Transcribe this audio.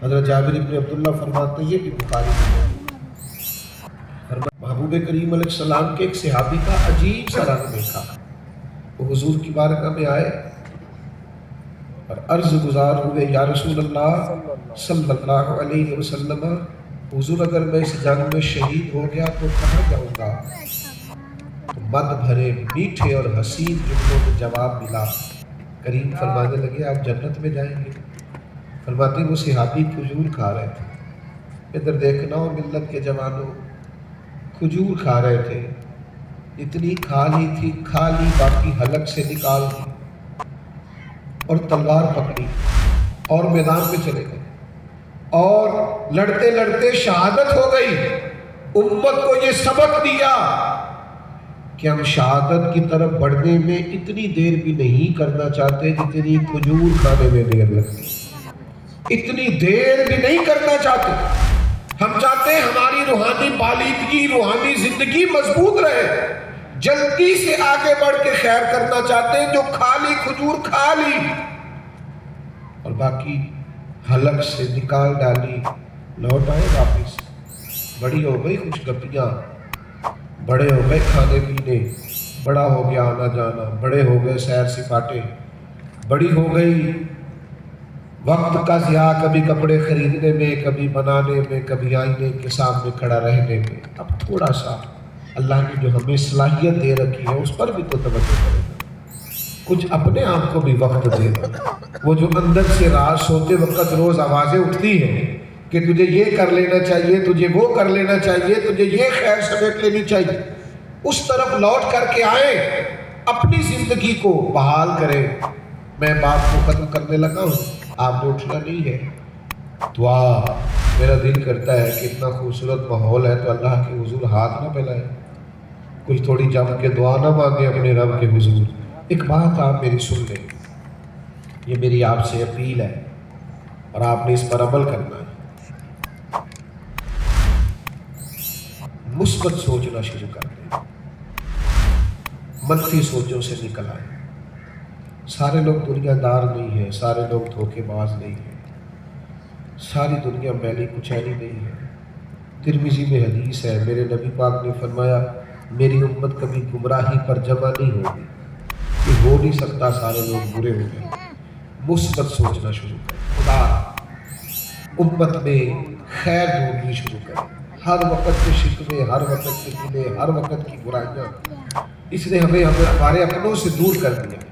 حضرت جابر بن عبداللہ فرماتے ہیں، یہ بھی بخاری میں فرمایا محبوب کریم علیہ السلام کے ایک صحابی کا عجیب سا رنگ دیکھا، وہ حضور کی بارگاہ میں آئے اور عرض گزار ہوئے، یا رسول اللہ صلی اللہ علیہ وسلم، حضور اگر میں اس جنگ میں شہید ہو گیا تو کہاں جاؤں گا؟ تو مد بھرے میٹھے اور حسین جملوں میں جواب ملا۔ کریم فرمانے لگے آپ جنت میں جائیں گے؟ فرماتے وہ صحابی کھجور کھا رہے تھے، ادھر دیکھنا ہو ملت کے جوانوں، کھجور کھا رہے تھے، اتنی کھا لی تھی، کھا لی باقی حلق سے نکال دی اور تلوار پکڑی اور میدان میں چلے گئے اور لڑتے لڑتے شہادت ہو گئی۔ امت کو یہ سبق دیا کہ ہم شہادت کی طرف بڑھنے میں اتنی دیر بھی نہیں کرنا چاہتے جتنی کھجور کھانے میں دیر لگتی، اتنی دیر بھی نہیں کرنا چاہتے۔ ہم چاہتے ہیں ہماری روحانی بالیدگی، روحانی زندگی مضبوط رہے، جلدی سے آگے بڑھ کے خیر کرنا چاہتے ہیں۔ جو کھا لی کھجور کھا لی اور باقی حلق سے نکال ڈالی، لوٹ آئے واپس، بڑی ہو گئی خوش گپیاں، بڑے ہو گئے کھانے پینے، بڑا ہو گیا آنا جانا، بڑے ہو گئے سیر سپاٹے، بڑی ہو گئی وقت کا ضیاع، کبھی کپڑے خریدنے میں، کبھی بنانے میں، کبھی آئینے کے سامنے کھڑا رہنے میں۔ اب تھوڑا سا اللہ نے جو ہمیں صلاحیت دے رکھی ہے اس پر بھی تو توجہ کرے گا، کچھ اپنے آپ کو بھی وقت دے گا۔ وہ جو اندر سے رات سوتے وقت روز آوازیں اٹھتی ہیں کہ تجھے یہ کر لینا چاہیے، تجھے وہ کر لینا چاہیے، تجھے یہ خیر سمیٹ لینی چاہیے، اس طرف لوٹ کر کے آئیں، اپنی زندگی کو بحال کریں۔ میں بات کو ختم کرنے لگا ہوں، آپ نے اٹھنا نہیں ہے۔ دعا، میرا دل کرتا ہے کہ اتنا خوبصورت ماحول ہے تو اللہ کے حضور ہاتھ نہ پھیلائیں، کچھ تھوڑی جم کے دعا نہ مانگے اپنے رب کے حضور۔ ایک بات آپ میری سن لیں، یہ میری آپ سے اپیل ہے اور آپ نے اس پر عمل کرنا ہے۔ مثبت سوچنا شروع کر دیں، منفی سوچوں سے نکل آئیں۔ سارے لوگ دنیا دار نہیں ہیں، سارے لوگ دھوکے باز نہیں ہیں، ساری دنیا میلی کچیلی نہیں ہے۔ ترمذی میں حدیث ہے، میرے نبی پاک نے فرمایا میری امت کبھی گمراہی پر جمع نہیں ہوگی، یہ ہو نہیں سکتا سارے لوگ برے ہو گئے۔ مثبت سوچنا شروع کریں، خدا امت میں خیر ڈھونڈنی شروع کریں۔ ہر وقت کے شکوے، ہر وقت کے گلے، ہر وقت کی برائیاں، اس نے ہمیں ہمارے اپنوں سے دور کر دیا۔